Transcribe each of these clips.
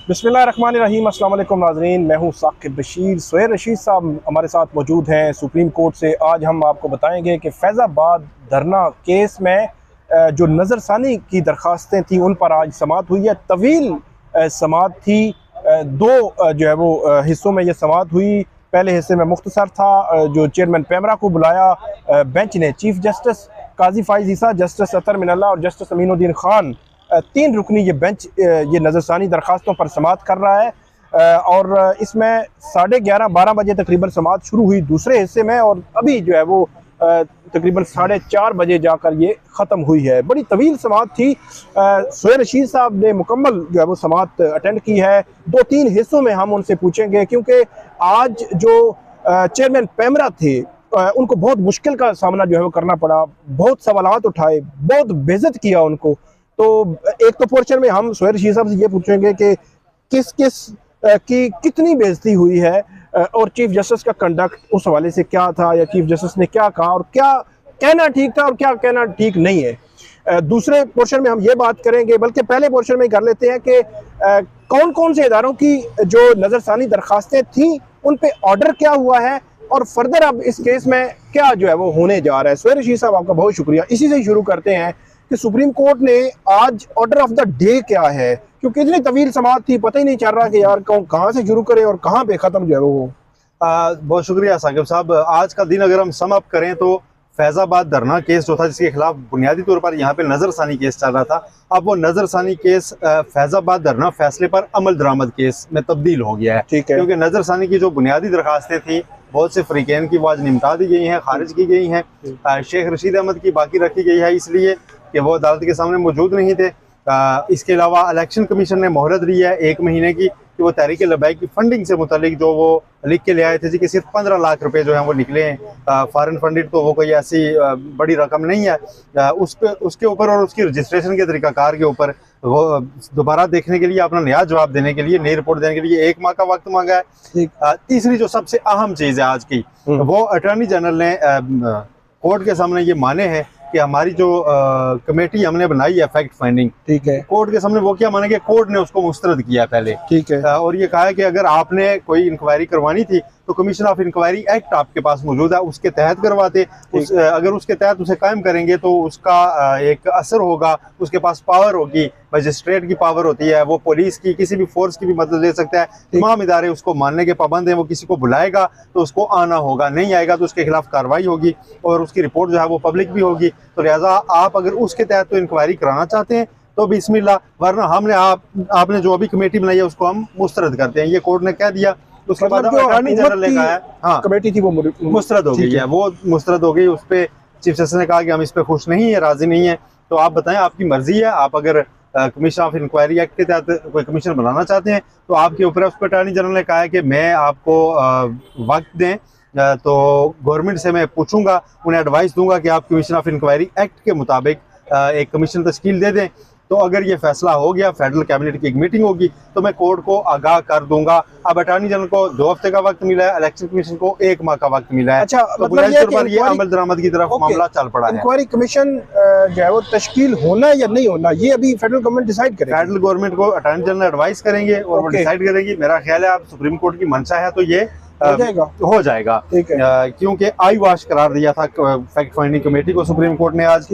बिस्मिल्लाहिर्रहमानिर्रहीम। अस्सलाम वालेकुम नाज़रीन, मैं हूँ साकिब बशीर। सुहेल रशीद साहब हमारे साथ मौजूद हैं सुप्रीम कोर्ट से। आज हम आपको बताएंगे कि फैज़ाबाद धरना केस में जो नज़रसानी की दरख्वास्तें थी उन पर आज समाअत हुई है। तवील समाअत थी, दो जो है वो हिस्सों में ये समाअत हुई। पहले हिस्से में मुख्तसर था, जो चेयरमैन पैमरा को बुलाया बेंच ने, चीफ जस्टिस काजी फाइज ईसा, जस्टिस अतर मिनल्ला और जस्टिस अमीनुद्दीन खान, तीन रुकनी ये बेंच ये नज़रसानी दरख्वास्तों पर समाअत कर रहा है। और इसमें 11:30-12 बजे तकरीबन समाअत शुरू हुई दूसरे हिस्से में, और अभी जो है वो तकरीबन 4:30 बजे जाकर ये ख़त्म हुई है। बड़ी तवील समाअत थी। सुहेल रशीद साहब ने मुकम्मल जो है वो समाअत अटेंड की है। 2-3 हिस्सों में हम उनसे पूछेंगे, क्योंकि आज जो चेयरमैन पैमरा थे उनको बहुत मुश्किल का सामना जो है वो करना पड़ा। बहुत सवालात उठाए, बहुत बेइज्जत किया उनको। तो एक तो पोर्शन में हम सुहेल रशीद साहब से ये पूछेंगे कि किस किस की कितनी बेइज्जती हुई है, और चीफ जस्टिस का कंडक्ट उस हवाले से क्या था, या चीफ जस्टिस ने क्या कहा और क्या कहना ठीक था और क्या कहना ठीक नहीं है। दूसरे पोर्शन में हम ये बात करेंगे, बल्कि पहले पोर्शन में ही कर लेते हैं कि कौन कौन से इदारों की जो नज़रसानी दरख्वास्तें थी उन पे ऑर्डर क्या हुआ है, और फर्दर अब इस केस में क्या जो है वो होने जा रहा है। सुहेल रशीद साहब आपका बहुत शुक्रिया। इसी से शुरू करते हैं कि सुप्रीम कोर्ट ने आज ऑर्डर ऑफ द डे क्या है, क्योंकि इतनी तवील समाअत थी, पता ही नहीं चल रहा कि यार कहाँ से शुरू करें और कहाँ पे ख़त्म जो है वो। बहुत शुक्रिया साकिब साहब। आज का दिन अगर हम सम अप करें तो फैज़ाबाद धरना केस जो था, जिसके खिलाफ बुनियादी तौर पर यहाँ पे नज़रसानी केस चल रहा था, अब वो नज़रसानी केस फैज़ाबाद धरना फैसले पर अमल दरामद केस में तब्दील हो गया है। ठीक है, क्योंकि नज़रसानी की जो बुनियादी दरखास्तें थी बहुत से फ़रीक़ैन की वो आज निमटा दी गई हैं, खारिज की गई हैं। शेख रशीद अहमद की बाकी रखी गई है इसलिए कि वो अदालत के सामने मौजूद नहीं थे। इसके अलावा इलेक्शन कमीशन ने मोहलत दी है 1 महीने की कि वो तहरीक लबैक की फंडिंग से मुतालिक जो वो लिख के ले आए थे जी कि सिर्फ 15 लाख रुपए जो हैं वो निकले हैं फॉरेन फंडेड, तो वो कोई ऐसी बड़ी रकम नहीं है। उसके ऊपर और उसकी रजिस्ट्रेशन के तरीकाकार के ऊपर वो दोबारा देखने के लिए, अपना नया जवाब देने के लिए, नई रिपोर्ट देने के लिए 1 माह का वक्त मांगा है। तीसरी जो सबसे अहम चीज़ है आज की, वो अटॉर्नी जनरल ने कोर्ट के सामने ये माने हैं कि हमारी जो कमेटी हमने बनाई है फैक्ट फाइंडिंग, ठीक है, कोर्ट के सामने वो क्या माने कि कोर्ट ने उसको मुस्तरद किया पहले, ठीक है, और ये कहा है कि अगर आपने कोई इंक्वायरी करवानी थी तो कमीशन ऑफ इंक्वायरी एक्ट आपके पास मौजूद है, उसके तहत करवाते। अगर उसके तहत उसे कायम करेंगे तो उसका एक असर होगा, उसके पास पावर होगी, मजिस्ट्रेट की पावर होती है, वो पुलिस की किसी भी फोर्स की भी मदद ले सकता है। तमाम इदारे उसको मानने के पाबंद हैं। वो किसी को बुलाएगा तो उसको आना होगा, नहीं आएगा तो उसके खिलाफ कार्रवाई होगी और उसकी रिपोर्ट जो है वो पब्लिक भी होगी। तो लिहाजा आप अगर उसके तहत तो इंक्वायरी कराना चाहते हैं तो बिस्मिल्लाह, वरना हमने आपने जो अभी कमेटी बनाई है उसको हम मुस्तरद करते हैं, ये कोर्ट ने कह दिया। उसके बाद अटॉर्नी जनरल ने कहा है हाँ कमेटी थी वो मुस्तरद हो गई है, वो मुस्तरद हो गई। उस पर चीफ जस्टिस ने कहा कि हम इस पर खुश नहीं है, राजी नहीं है। तो आप बताएं, आपकी मर्जी है, आप अगर कमीशन ऑफ इंक्वायरी एक्ट के तहत कोई कमीशन बनाना चाहते हैं तो आपके ऊपर है। उस पर अटॉर्नी जनरल ने कहा है कि मैं आपको वक्त दें, तो गवर्नमेंट से मैं पूछूंगा, उन्हें एडवाइस दूंगा कि आप कमीशन ऑफ इंक्वायरी एक्ट के मुताबिक एक कमीशन तश्कील दे दें। तो अगर ये फैसला हो गया, फेडरल कैबिनेट की एक मीटिंग होगी तो मैं कोर्ट को आगाह कर दूंगा। अब अटॉर्नी जनरल को 2 हफ्ते का वक्त मिला है, इलेक्शन कमीशन को 1 माह का वक्त मिला है। अच्छा, तो बुनियादी तौर पर ये अमल दरामद की तरफ मामला चल पड़ा है। इंक्वायरी कमीशन जो है वो तश्कील होना या नहीं होना, ये अभी फेडरल गवर्नमेंट डिसाइड करेगी। फेडरल गवर्नमेंट को अटॉर्नी जनरल एडवाइस करेंगे और वो डिसाइड करेगी। मेरा ख्याल है आप सुप्रीम कोर्ट की मंशा है तो ये हो जाएगा, क्योंकि आई वाश करार दिया था फैक्ट फाइंडिंग कमेटी को सुप्रीम कोर्ट ने आज।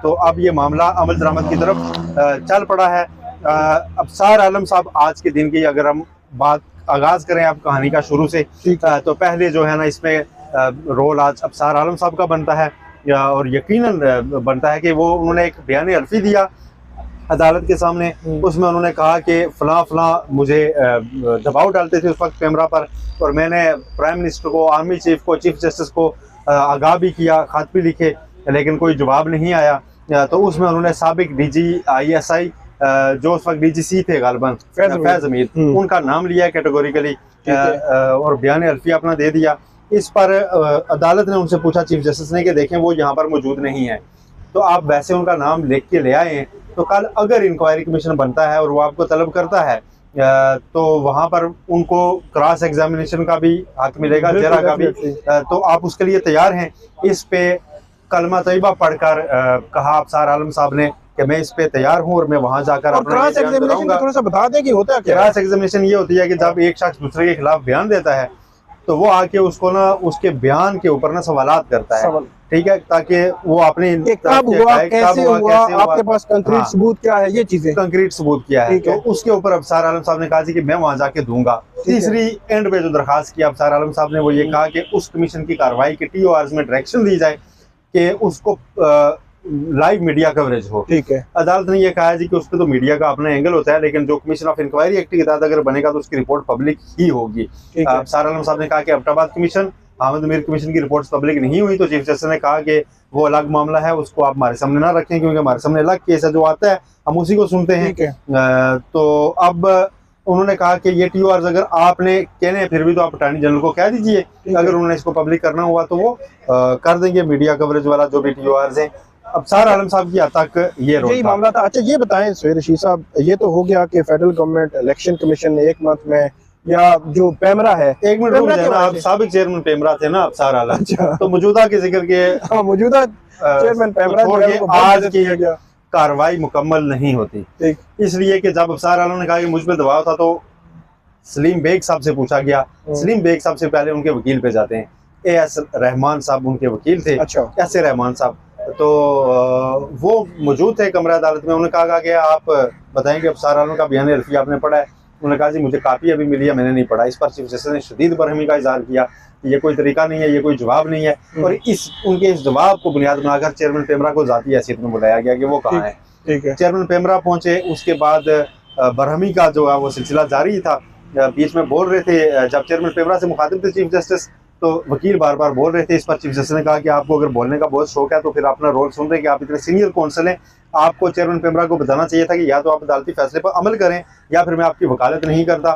तो अब ये मामला अमल दरामद की तरफ चल पड़ा है। अफसार आलम साहब, आज के दिन की अगर हम बात आगाज करें आप कहानी का शुरू से, तो पहले जो है ना इसमें रोल आज अफसार आलम साहब का बनता है, और यकीनन बनता है कि वो उन्होंने एक बयान अल्फी दिया अदालत के सामने। उसमें उन्होंने कहा कि फलां मुझे दबाव डालते थे उस वक्त कैमरा पर, और मैंने प्राइम मिनिस्टर को, आर्मी चीफ को, चीफ जस्टिस को आगाह भी किया, खत भी लिखे, लेकिन कोई जवाब नहीं आया। तो उसमें उन्होंने साबिक DG ISI जो उस वक्त DGC थे गालिबन, फैज हमीद, उनका नाम लिया कैटेगोरिकली और बयान अल्फिया अपना दे दिया। इस पर अदालत ने उनसे पूछा चीफ जस्टिस ने कि देखें वो यहाँ पर मौजूद नहीं है, तो आप वैसे उनका नाम लिख के ले आए हैं, तो कल अगर इंक्वायरी कमीशन बनता है और वो आपको तलब करता है तो वहाँ पर उनको क्रॉस एग्जामिनेशन का भी हक मिलेगा, जरा का भी। तो आप उसके लिए तैयार हैं? इस पे कलमा तैयबा पढ़कर कहा अफसार आलम साहब ने कि मैं इस पे तैयार हूँ और मैं वहां जाकर अपना क्रॉस एग्जामिनेशन का थोड़ा सा बता दें कि होता क्या है। क्रॉस एग्जामिनेशन ये होती है कि जब एक शख्स दूसरे के खिलाफ बयान देता है तो वो आके उसको ना उसके बयान के ऊपर ना सवालात करता है, ठीक है, ताकि वो अपने कब हुआ, कैसे हुआ, आपके पास कंक्रीट सबूत क्या है, ये चीजें कंक्रीट सबूत क्या है, तो उसके ऊपर अफसार आलम साहब ने कहा कि मैं वहां जाके दूंगा। तीसरी एंड पे जो दरखास्त की अफसार आलम साहब ने वो ये कहा कि उस कमीशन की कार्रवाई के TORs में डायरेक्शन दी जाए कि उसको लाइव मीडिया कवरेज हो। ठीक है, अदालत ने यह कहा जी कि उस पर तो मीडिया का अपना एंगल होता है, लेकिन जो कमीशन ऑफ इंक्वायरी एक्ट के तहत अगर बनेगा तो उसकी रिपोर्ट पब्लिक ही होगी। अफसार आलम साहब ने कहा कि एबटाबाद कमीशन, अहमद मीर कमीशन की रिपोर्ट्स पब्लिक नहीं हुई तो चीफ जस्टिस ने कहा कि वो अलग मामला है, उसको आप हमारे सामने ना रखें क्योंकि हमारे सामने अलग केस है, जो आता है हम उसी को सुनते हैं। तो अब उन्होंने कहा कि ये TORs अगर आपने कहने हैं फिर भी तो आप अटॉर्नी जनरल को कह दीजिए, अगर उन्होंने इसको पब्लिक करना हुआ तो वो कर देंगे मीडिया कवरेज वाला जो भी TORs हैं। अफसार आलम साहब की हद तक ये रोल मामला था। अच्छा ये बताएं सोहेल रशीद साहब, ये तो हो गया कि फेडरल गवर्नमेंट इलेक्शन कमीशन ने 1 मंथ में, या जो पैमरा है, 1 मिनट रुक जाए ना, आप साबिक चेयरमैन पैमरा थे ना अफसार आलम। अच्छा। तो मौजूदा के जिक्र के मौजूदा चेयरमैन पैमरा छोड़ के आज की कार्रवाई मुकम्मल नहीं होती, इसलिए कि जब अफसार आलम ने कहा कि मुझ पर दबाव था तो सलीम बेग साहब से पूछा गया। सलीम बेग साहब से पहले उनके वकील पे जाते हैं, AS रहमान साहब उनके वकील थे। अच्छा। ऐसे रहमान साहब तो वो मौजूद थे कमरा अदालत में। उन्होंने कहा कि आप बताएंगे अफसार आलम का बयान अल्फी आपने पढ़ा है? उन्होंने कहा जी मुझे कापी अभी मिली है, मैंने नहीं पढ़ा। इस पर चीफ जस्टिस ने शदीद बरहमी का इजहार किया, ये कोई तरीका नहीं है, ये कोई जवाब नहीं है, और उनके इस जवाब को बुनियाद बनाकर चेयरमैन पैमरा को जाती हैसियत में बुलाया गया कि वो कहाँ है। चेयरमैन पैमरा पहुंचे, उसके बाद बरहमी का जो है वो सिलसिला जारी था। बीच में बोल रहे थे, जब चेयरमैन पैमरा से मुखातिब थे चीफ जस्टिस, तो वकील बार बार बोल रहे थे। इस पर चीफ जस्टिस ने कहा कि आपको अगर बोलने का बहुत शौक है तो फिर अपना रोल सुन रहे कि आप इतने सीनियर कौंसल हैं, आपको चेयरमैन पैमरा को बताना चाहिए था कि या तो आप अदालती फैसले पर अमल करें या फिर मैं आपकी वकालत नहीं करता।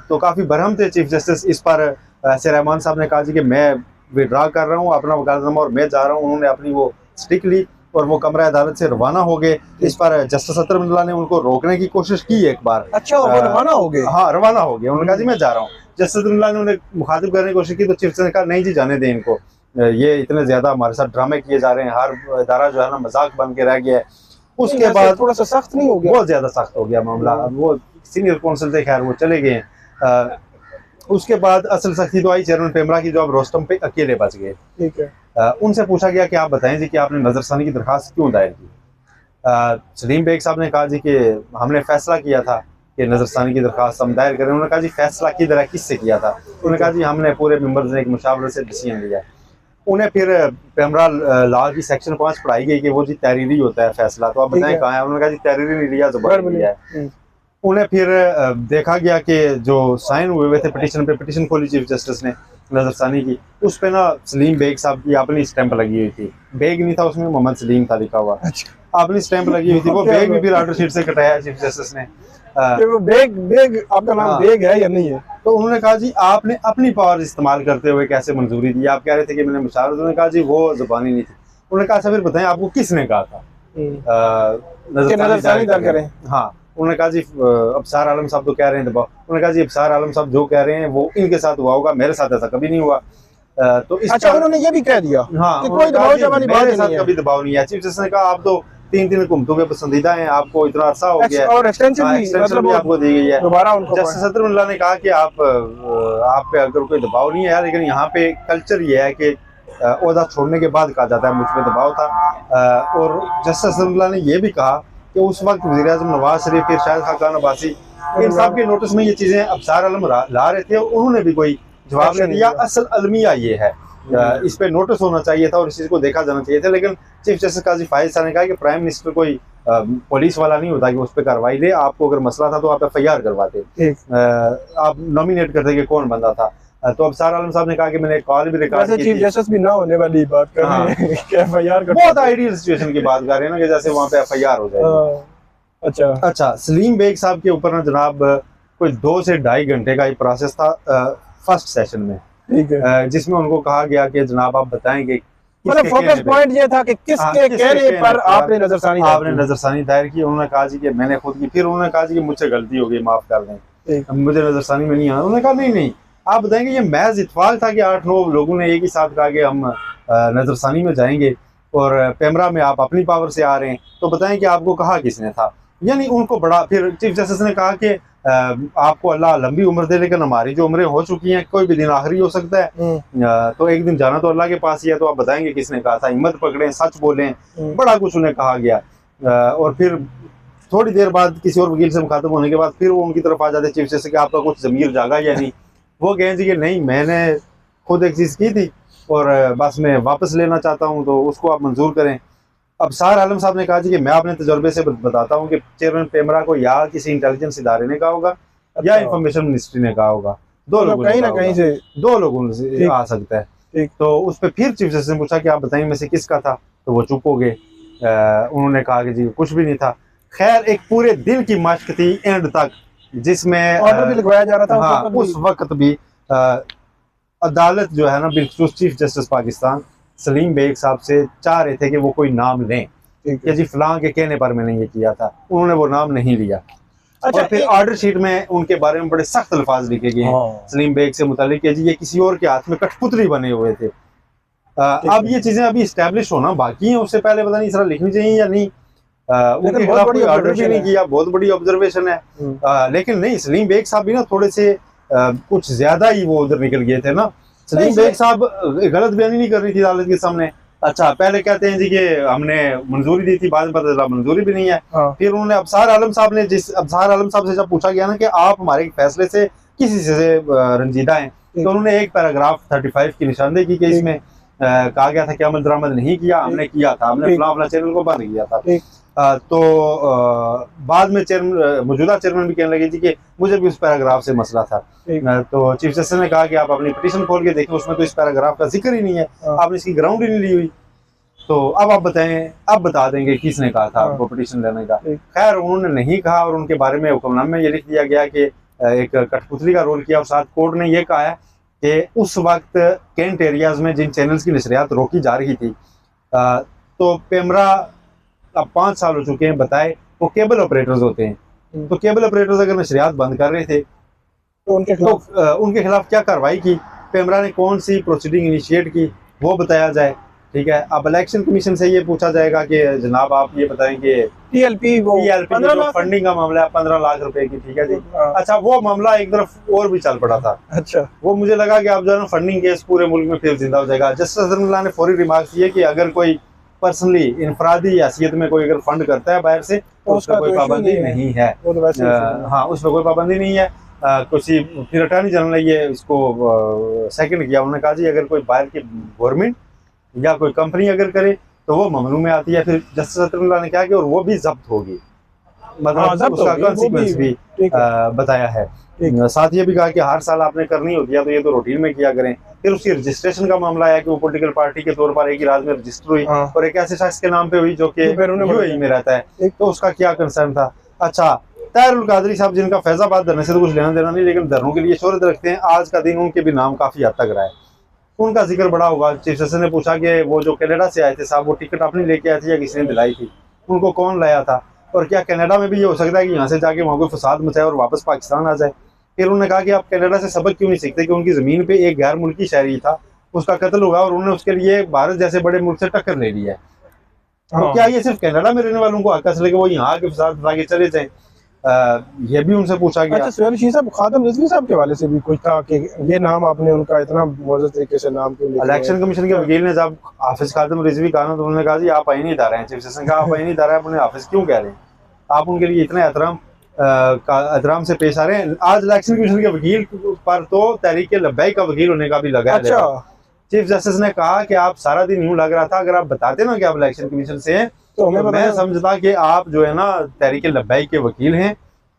तो काफ़ी बरहम थे चीफ जस्टिस। इस पर रहमान साहब ने कहा जी कि मैं विड्रा कर रहा हूँ अपना वकालतनामा और मैं जा रहा हूँ। उन्होंने अपनी वो स्टिक ली और वो कमरा अदालत से रवाना हो गए। इस पर जस्टिस अतर मिल्ला ने उनको रोकने की कोशिश की एक बार। अच्छा, वो रवाना हो गए? हाँ, रवाना हो गए। उन्होंने कहा जी मैं जा रहा हूँ। जस्टिस अतर मिल्ला ने उन्हें मुखातिब करने की कोशिश की तो चीफ ने कहा नहीं जी जाने दें इनको, ये इतने ज्यादा हमारे साथ ड्रामे किए जा रहे हैं, हर इदारा जो है ना मजाक बन के रह गया है। उसके बाद थोड़ा सा सख्त नहीं हो गया? बहुत ज्यादा सख्त हो गया मामला। वो सीनियर कौंसल थे, खैर वो चले गए। उसके बाद असल सख्ती तो आई चेयरमैन पैमरा की, जो अब रोस्टम पे अकेले बच गए। ठीक है। उनसे पूछा गया कि आप बताएं जी कि आपने नजरसानी की दरखास्त क्यों दायर की? सलीम बेग साहब ने कहा जी कि हमने फैसला किया था कि नजरसानी की दरखास्त हम दायर करें। उन्होंने कहा जी फैसला किधर है, किससे किया था? उन्होंने कहा जी हमने पूरे मेंबर्स ने एक मुशावरे से डिसीजन लिया। उन्हें फिर पैमरा लॉ की सेक्शन 5 पढ़ाई गई कि वो जी तहरीरी होता है फैसला, तो आप बताएं कहाँ है? उन्होंने कहा जी तहरीरी नहीं लिया, ज़बर लिया है। उन्हें फिर देखा गया कि जो साइन हुए थे पिटीशन पे, पिटीशन खोली चीफ जस्टिस ने नजरसानी की, उस पे ना सलीम बेग साहब की अपनी स्टैंप लगी हुई थी। बेग नहीं था उसमें, मोहम्मद सलीम था लिखा हुआ। अपनी स्टैंप लगी हुई थी। वो बेग भी फिर ऑर्डर शीट से कटाया चीफ जस्टिस ने। बेग आपका नाम बेग है या नहीं है? तो उन्होंने कहा जी आपने अपनी पावर इस्तेमाल करते हुए कैसे मंजूरी दी? आप कह रहे थे कि मैंने मुशावरा। उन्होंने कहा जी वो जुबानी नहीं थी। उन्होंने कहा अच्छा फिर बताएं आपको किसने कहा था नजरसानी दायर करें? हाँ, उन्होंने कहा जी अफसार आलम साहब तो कह रहे हैं दबाव। उन्होंने कहा जी अफसार आलम साहब जो कह रहे हैं वो इनके साथ हुआ होगा, मेरे साथ ऐसा कभी नहीं हुआ। तो अच्छा, उन्होंने ये भी कह दिया हाँ कि कोई दबाव वाली बात मेरे साथ कभी दबाव नहीं है। चीफ जस्टिस ने कहा आप तो 3 हुकूमतों के पसंदीदा हैं, आपको इतना अरसा हो गया और एक्सटेंशन भी आपको दी गई है। दोबारा जस्टिस अतर मिल्ला ने कहा कि आप पे अगर कोई दबाव नहीं है, लेकिन यहाँ पे कल्चर ये है कि ओहदा छोड़ने के बाद कहा जाता है मुझ पर दबाव था। और जस्टिस अतर मिल्ला ने यह भी कहा कि उस वक्त वज़ीर-ए-आज़म नवाज शरीफ, फिर शायद खाकान अब्बासी, इन सब के नोटिस में ये चीज़ें अफसार आलम ला रहे थे, उन्होंने भी कोई जवाब नहीं दिया। असल अलमिया ये है, इस पे नोटिस होना चाहिए था और इस चीज़ को देखा जाना चाहिए था। लेकिन चीफ जस्टिस काजी फायद साहब ने कहा कि प्राइम मिनिस्टर कोई पुलिस वाला नहीं होता कि उस पर कार्रवाई ले। आपको अगर मसला था तो आप FIR करवाते, आप नॉमिनेट करते कि कौन बंदा था। तो अफसार आलम साहब ने कहा कि मैंने कॉल भी रिकॉर्ड की। चीफ जस्टिस भी ना होने वाली बात कर रहे हैं कि FIR कर, बहुत आइडियल सिचुएशन की बात कर रहे हैं ना कि जैसे वहाँ पे FIR हो जाए। अच्छा, सलीम बेग साहब के ऊपर ना जनाब कोई 2 से 2.5 घंटे का ये प्रोसेस था फर्स्ट सेशन में, जिसमें उनको कहा गया कि जनाब आप बताएंगे, मतलब फोकस पॉइंट ये था कि किसके कहने पर आपने नजरसानी दायर की। उन्होंने कहा जी कि मैंने खुद की। फिर उन्होंने कहा जी कि मुझसे गलती हो गई, माफ कर दें, मुझे नजरसानी में नहीं आना। उन्होंने कहा नहीं आप बताएंगे ये महज इत्तेफाक था कि 8-9 लोगों ने एक ही साथ कहा कि हम नजरसानी में जाएंगे और पेमरा में आप अपनी पावर से आ रहे हैं, तो बताएं कि आपको कहा किसने था? यानी उनको बड़ा, फिर चीफ जस्टिस ने कहा कि आपको अल्लाह लंबी उम्र दे, लेकिन हमारी जो उम्रें हो चुकी हैं, कोई भी दिन आखिरी हो सकता है, तो एक दिन जाना तो अल्लाह के पास ही है, तो आप बताएंगे किसने कहा था? हिम्मत पकड़ें, सच बोलें, बड़ा कुछ उन्हें कहा गया। और फिर थोड़ी देर बाद किसी और वकील से मुखातब होने के बाद फिर वो उनकी तरफ आ जाते चीफ जस्टिस कि आपका कुछ ज़मीर जागा या नहीं? वो कहें जी कि नहीं, मैंने खुद एक चीज़ की थी और बस मैं वापस लेना चाहता हूँ, तो उसको आप मंजूर करें। अब सार आलम साहब ने कहा जी कि मैं अपने तजर्बे से बताता हूँ कि चेयरमैन पेमरा को या किसी इंटेलिजेंस इदारे ने कहा होगा या इंफॉर्मेशन मिनिस्ट्री ने कहा होगा, दो लोगों कहीं ना कहीं से, दो लोगों से आ सकता है। तो उस पर फिर चीफ जस्टिस ने पूछा कि आप बताइए में से किसका था, तो वो चुप हो गए। उन्होंने कहा कि जी कुछ भी नहीं था। खैर एक पूरे दिन की मशक थी एंड तक, जिसमें ऑर्डर भी लिखवाया जा रहा था। हाँ, उस वक्त भी अदालत जो है ना, बिल्कुल चीफ जस्टिस पाकिस्तान सलीम बेग साहब से चाह रहे थे कि वो कोई नाम लें कि जी फलां के कहने पर मैंने ये किया था। उन्होंने वो नाम नहीं लिया। अच्छा, और फिर ऑर्डर शीट में उनके बारे में बड़े सख्त अल्फाज लिखे गए हैं सलीम बेग से मुतालिक कि जी ये किसी और के हाथ में कठपुतली बने हुए थे। अब ये चीजें अभी स्टैब्लिश होना बाकी है, उससे पहले पता नहीं इस तरह लिखनी चाहिए या नहीं। उनके खिलाफ कोई ऑर्डर भी नहीं किया, बहुत बड़ी ऑब्जर्वेशन है। लेकिन नहीं, सलीम बेग साहब भी ना थोड़े से कुछ ज्यादा ही वो उधर निकल गए थे ना। सलीम बेग साहब गलत बयानी नहीं कर रही थी अदालत के सामने। अच्छा, पहले कहते हैं जी कि हमने मंजूरी दी थी, बाद में पता चला मंजूरी भी नहीं है। फिर उन्होंने अबसार आलम साहब ने अबसार आलम साहब से जब पूछा गया ना कि आप हमारे फैसले से किसी से रंजीदा हैं, तो उन्होंने एक पैराग्राफ 35 की निशानदेही की कि इसमें कहा गया था कि अमल दरामद नहीं किया, हमने किया था, हमने फलां चैनल को बंद किया था। तो बाद में मौजूदा चेयरमैन भी कहने लगे जी कि मुझे भी उस पैराग्राफ से मसला था। तो चीफ जस्टिस ने कहा कि आप अपनी पिटीशन खोल के देखें, उसमें तो इस पैराग्राफ का जिक्र ही नहीं है, आपने इसकी ग्राउंड ही नहीं ली हुई। तो अब आप बताएं, अब बता देंगे किसने कहा था आपको पिटीशन लेने का। खैर उन्होंने नहीं कहा और उनके बारे में हुक्मनामे में ये लिख दिया गया कि एक कठपुतली का रोल किया। और साथ कोर्ट ने यह कहा है कि उस वक्त कैंट एरियाज में जिन चैनल्स की नशरियात रोकी जा रही थी, तो पेमरा अब 5 साल हो चुके हैं बताए, वो केबल ऑपरेटर्स होते हैं। तो केबल ऑपरेटर्स अगर नशरियात बंद कर रहे थे तो उनके खिलाफ क्या कार्रवाई की, पेमरा ने कौन सी प्रोसीडिंग इनिशिएट की, वो बताया जाए। ठीक है, अब इलेक्शन कमीशन से ये पूछा जाएगा कि जनाब आप ये बताएं कि टीएलपी जो फंडिंग का मामला है 15 लाख रुपए की, ठीक है जी। अच्छा, वो मामला एक तरफ और भी चल पड़ा था। अच्छा, वो मुझे लगा कि आप जो है ना फंडिंग केस पूरे मुल्क में फिर जिंदा हो जाएगा। जस्टिस अजहरुल्लाह ने फौरी रिमार्क किए कि अगर कोई पर्सनली इनफरादी हैसियत में कोई अगर फंड करता है बाहर से, तो उसका कोई पाबंदी नहीं है। हाँ, उसमें कोई पाबंदी नहीं है। कुछ फिर अटॉर्नी जनरल ने ये इसको सेकंड किया, उन्होंने कहा जी अगर कोई बाहर की गवर्नमेंट या कोई कंपनी अगर करे तो वो ममनू में आती है। फिर जस्टिस अतरुल्लाह ने क्या किया, और वो भी जब्त होगी, मतलब उसका कॉन्सिक्वेंस भी बताया है। साथ ये भी कहा कि हर साल आपने करनी होती है तो ये तो रूटीन में किया करें। फिर उसकी रजिस्ट्रेशन का मामला आया कि वो पॉलिटिकल पार्टी के तौर पर एक ही राज्य में रजिस्टर हुई और एक ऐसे शख्स के नाम पे हुई जो कि यूएई में रहता है, तो उसका क्या कंसर्न था। अच्छा, ताहिरुल कादरी साहब जिनका फैजाबाद धरने से तो कुछ लेना देना नहीं, लेकिन धरनों के लिए शोहरत रखते हैं, आज का दिन उनके भी नाम काफी हद तक रहा है, उनका जिक्र बड़ा होगा। चीफ जस्टिस ने पूछा कि वो जो कनाडा से आए थे साहब, वो टिकट अपनी लेके आए थे या किसी ने दिलाई थी, उनको कौन लाया था, और क्या कनाडा में भी ये हो सकता है कि यहाँ से जाके वहाँ कोई फसाद मचाए और वापस पाकिस्तान आ जाए। फिर उन्होंने कहा कि आप कनाडा से सबक क्यों नहीं सीखते कि उनकी ज़मीन पे एक गैर मुल्की शहरी था, उसका कत्ल हुआ और उन्होंने उसके लिए भारत जैसे बड़े मुल्क से टक्कर ले लिया है। तो क्या ये सिर्फ कनाडा में रहने वालों को हक हासिल है कि वो यहाँ आके फसाद फसा के चले जाएं? ये भी उनसे पूछा गया। अच्छा, सुहेल रशीद साहब, खादम रिजवी साहब के हवाले से भी कुछ था कि ये नाम आपने उनका इतना मौजूद तरीके से नाम क्यों लिया? इलेक्शन कमीशन के वकील ने जब हाफिज खादम रिजवी कहा ना, तो उन्होंने कहा जी आप आईनी इदारा हैं। चीफ जस्टिस ने कहा आप आईनी इदारा है, अपने हाफिज क्यों कह रहे हैं, आप उनके लिए इतना एहतराम से पेश आ रहे हैं। आज इलेक्शन कमीशन के वकील पर तो तहरीक लब्बैक का वकील होने का भी लगा है। अच्छा, चीफ जस्टिस ने कहा कि आप सारा दिन यूं लग रहा था, अगर आप बताते ना कि आप इलेक्शन कमीशन से हैं तो मैं समझता कि आप जो है ना तहरीक लब्बैक के वकील हैं,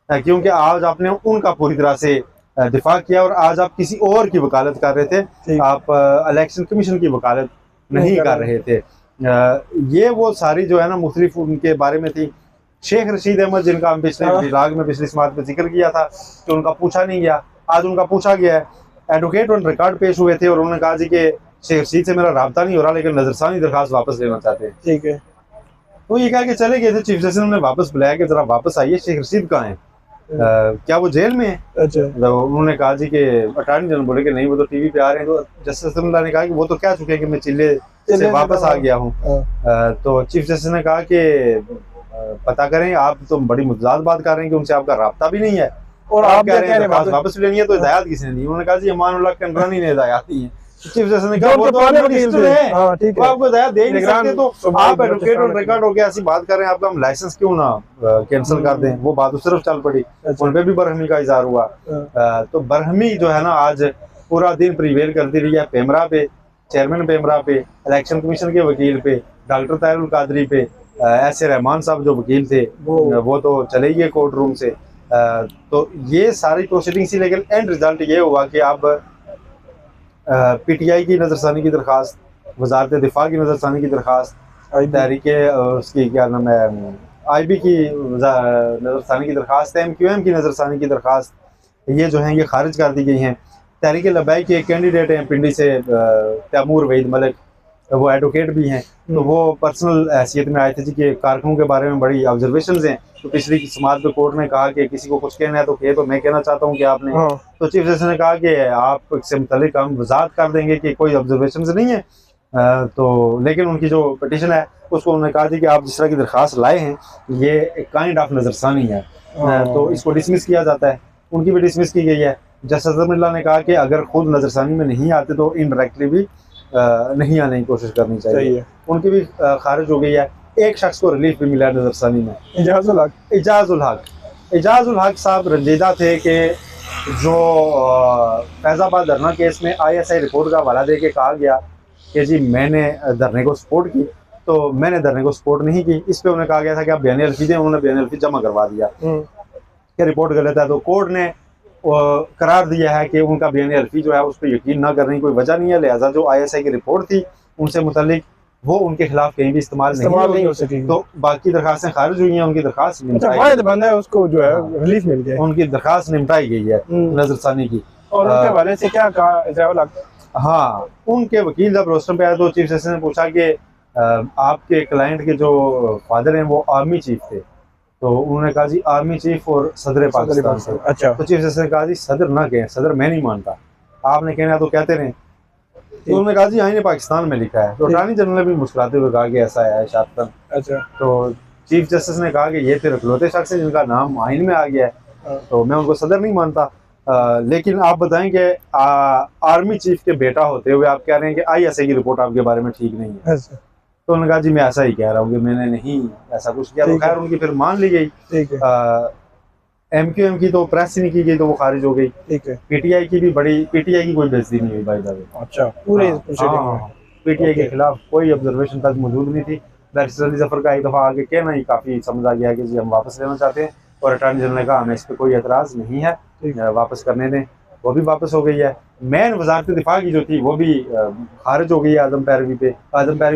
क्योंकि आज आपने उनका पूरी तरह से दिफा किया और आज आप किसी और की वकालत कर रहे थे, आप इलेक्शन कमीशन की वकालत नहीं कर रहे थे। ये वो सारी जो है ना मुख्तलिफ उनके बारे में थी। शेख रशीद अहमद जिनका हम पिछले विभाग में पिछली समात में जिक्र किया था कि उनका पूछा नहीं गया, आज उनका पूछा गया है। एडवोकेट ऑन रिकॉर्ड पेश हुए थे और उन्होंने कहा जी कि शेख रशीद से मेरा राब्ता नहीं हो रहा, लेकिन नजरसानी दरखास्त वापस लेना चाहते हैं। ठीक है, तो ये कहा कि चले गए थे। चीफ जस्टिस ने वापस बुलाया कि जरा वापस आइए, शेख रशीद कहाँ हैं? क्या वो जेल में है? अच्छा। तो उन्होंने कहा जी कि अटॉर्नी जनरल बोले कि नहीं वो तो टीवी पे आ रहे हैं। तो जस्टिस असदुल्ला ने कहा कि वो तो कह चुके हैं कि मैं चिल्ले से वापस आ गया हूँ। तो चीफ जस्टिस ने कहा कि पता करें, आप तो बड़ी मुतजाद बात कर रहे हैं कि उनसे आपका राब्ता भी नहीं है और आप कह रहे हैं वापस भी लेनी है। तो हिदायत किसने दी? उन्होंने कहा जी अमानुल्लाह कंडरानी ने हिदायत दी है। चीफ जस्टिस ने कहा वो तो मिनिस्टर है, वो आपको हिदायत दे ही नहीं सकते। तो आप एडवोकेट ऑन रिकॉर्ड हो गया ऐसी बात कर रहे हैं, आपका हम लाइसेंस क्यों ना कैंसिल कर दें? वो बात उस तरफ चल पड़ी, उन पे भी बरहमी का इजहार हुआ। तो बरहमी जो है ना आज पूरा दिन प्रिवेल करती रही है पेमरा पे, चेयरमैन पेमरा पे, इलेक्शन कमीशन के वकील पे, डॉक्टर ताहिरुल कादरी पे, ऐसे रहमान साहब जो वकील थे वो तो चले गए कोर्ट रूम से। तो ये सारी प्रोसीडिंग थी, लेकिन एंड रिजल्ट ये हुआ कि अब पीटीआई की नजरसानी की दरखास्त, वजारत दिफा की नजरसानी की दरखास्त, तहरीक उसकी क्या नाम है IB की नजरसानी की दरखास्त, MQM की नजरसानी की दरखास्त, ये जो हैं ये खारिज कर दी गई हैं। तहरीक लबाई के एक कैंडिडेट हैं पिंडी से तैमूर वहीद मलिक, वो एडवोकेट भी हैं। तो वो पर्सनल हैसियत में आए थे जी कि कारकुनों के बारे में बड़ी ऑब्जर्वेशंस हैं। तो पिछली समाज पे कोर्ट ने कहा कि किसी को कुछ कहना है तो कहे, तो मैं कहना चाहता हूँ कि आपने तो चीफ जस्टिस ने कहा कि आप से मुतल्लिक हम वजाहत कर देंगे कि कोई ऑब्जर्वेशंस नहीं है। तो लेकिन उनकी जो पिटिशन है उसको उन्होंने कहा थी कि आप जिस तरह की दरख्वास्त लाए हैं ये एक काइंड ऑफ नजरसानी है, तो इसको डिसमिस किया जाता है। उनकी भी डिसमिस की गई है। जस्टिस अजहरुल्लाह ने कहा कि अगर खुद नजरसानी में नहीं आते तो इनडायरेक्टली भी नहीं आने की कोशिश करनी चाहिए। उनकी भी खारिज हो गई है। एक शख्स को रिलीफ भी मिला नजरसानी में, एजाजुल हक साहब रंजीदा थे कि जो फैजाबाद धरना केस में ISI रिपोर्ट का हवाला दे के कहा गया कि जी मैंने धरने को सपोर्ट की, तो मैंने धरने को सपोर्ट नहीं की। इस पे उन्हें कहा गया था कि आप बयान अलफी दें, उन्होंने बयान अलफी जमा करवा दिया कि रिपोर्ट गलत है। तो कोर्ट ने करार दिया है कि उनका बयान अलफी जो है उस पर यकीन ना करने की कोई वजह नहीं है, लिहाजा जो ISI की रिपोर्ट थी उनसे मुतल्लिक वो उनके खिलाफ कहीं भी इस्तेमाल नहीं हो सकी। तो बाकी दरखास्तें खारिज हुई हैं, उनकी दरखास्त बंदा है उसको जो है रिलीफ मिल गया, उनकी दरखास्त निपटाई गई है नजरसानी की। और उनके बारे से क्या कहा? हाँ, उनके वकील जब रोस्टम पे आए तो चीफ जस्टिस ने पूछा कि आपके क्लाइंट के जो फादर हैं वो आर्मी चीफ थे, तो उन्होंने कहा जी आर्मी चीफ और सदर पाकिस्तान थे। अच्छा। तो चीफ जस्टिस ने कहा जी सदर ना कहें, सदर मैं नहीं मानता, आपने कहना तो कहते रहे। तो उन्होंने कहा जी आईने पाकिस्तान में लिखा है। तो अटॉर्नी जनरल ने भी मुस्कुराते हुए कहा कि ऐसा है शातन। अच्छा। तो चीफ जस्टिस ने कहा कि ये तेरे इकलौते शख्स है जिनका नाम आइन में आ गया है, तो मैं उनको सदर नहीं मानता। लेकिन आप बताएं कि आर्मी चीफ के बेटा होते हुए आप कह रहे हैं कि ISI की रिपोर्ट आपके बारे में ठीक नहीं है। तो उन्होंने कहा जी मैं ऐसा ही कह रहा हूँ कि मैंने नहीं ऐसा कुछ किया। तो खैर उनकी फिर मान ली गई। MQM की तो प्रेस ही नहीं की गई तो वो खारिज हो गई। ठीक है। PTI की भी PTI की कोई बेइज्जती नहीं हुई भाई साहब। अच्छा, पूरे PTI के खिलाफ कोई ऑब्जर्वेशन तक मौजूद नहीं थी। बैरिस्टर अली जफर का एक दफा आगे कहना ही काफी समझ आ गया कि जी हम वापस लेना चाहते हैं, और अटॉर्नी जनरल ने कहा हमें इस पर कोई एतराज नहीं है, वापस करने दें। वो भी वापस हो गई है। मेन वजारत दिफा की जो थी वो भी खारिज हो गई है आदम पैरवी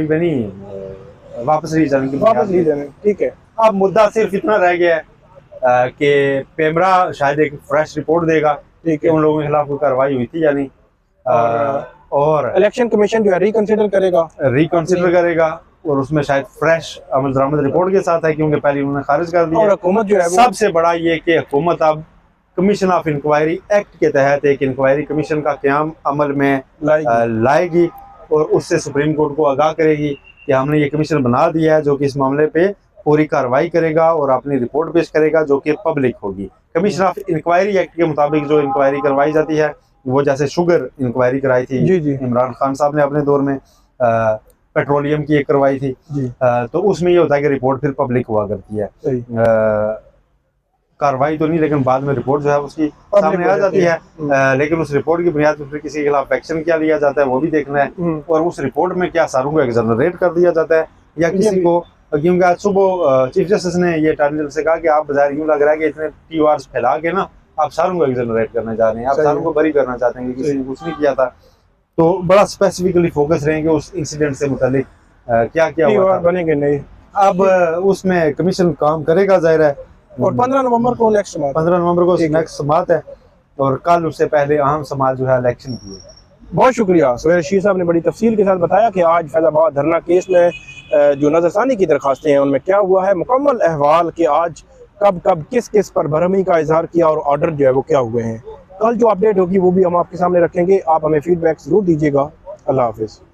पे नहीं, वापस नहीं जाने की। ठीक है। अब मुद्दा सिर्फ इतना रह गया है कि पेमरा शायद एक फ्रेश रिपोर्ट देगा कि उन लोगों के खिलाफ कोई कार्रवाई हुई थी या नहीं, और इलेक्शन कमीशन जो है रिकंसिडर करेगा और उसमें शायद फ्रेश अमल दरामद रिपोर्ट के साथ है, क्योंकि पहले उन्होंने खारिज कर दिया। और हुकूमत जो है सबसे बड़ा ये कि हुकूमत अब कमीशन ऑफ इंक्वायरी एक्ट के तहत एक इंक्वायरी कमीशन का क़याम अमल में लाएगी और उससे सुप्रीम कोर्ट को आगाह करेगी कि हमने ये कमीशन बना दिया है जो कि इस मामले पे पूरी कार्रवाई करेगा और अपनी रिपोर्ट पेश करेगा जो कि पब्लिक होगी। कमीशन ऑफ इंक्वायरी एक्ट के मुताबिक जो इंक्वायरी करवाई जाती है वो जैसे शुगर इंक्वायरी कराई थी इमरान खान साहब ने अपने दौर में, पेट्रोलियम की एक करवाई थी, तो उसमें ये होता है कि रिपोर्ट फिर पब्लिक हुआ करती है। कार्रवाई तो नहीं लेकिन बाद में रिपोर्ट जो है उसकी सामने आ जाती है, लेकिन उस रिपोर्ट की बुनियाद पर फिर किसी के खिलाफ एक्शन क्या लिया जाता है वो भी देखना है, और उस रिपोर्ट में क्या सारों को एक्सनरेट कर दिया जाता है या किसी को, क्योंकि आज सुबह चीफ जस्टिस ने ये अटॉर्नी जनरल से कहा कि आप बाजार यूँ लग रहा है कि इतने TORs फैला के ना आप सारों को एक्सनरेट करने जा रहे हैं, आप सारों को बरी करना चाहते हैं कि किसी ने कुछ नहीं किया था। तो बड़ा स्पेसिफिकली फोकस रहेंगे उस इंसिडेंट से मुतालिक क्या क्या हुआ था। बनेंगे नहीं, अब उसमें कमीशन काम करेगा जाहिर है, और 15 नवंबर को नेक्स्ट समात है, और कल उससे पहले अहम समात जो है इलेक्शन की है। बहुत शुक्रिया सुहेल रशीद साहब ने बड़ी तफसील के साथ बताया कि आज फैजाबाद धरना केस में जो नजरसानी की दरखास्तें हैं उनमें क्या हुआ है, मुकम्मल अहवाल कि आज कब कब किस किस पर बरहमी का इजहार किया और ऑर्डर जो है वो क्या हुए हैं। कल जो अपडेट होगी वो भी हम आपके सामने रखेंगे। आप हमें फीडबैक जरूर दीजिएगा। अल्लाह हाफिज़।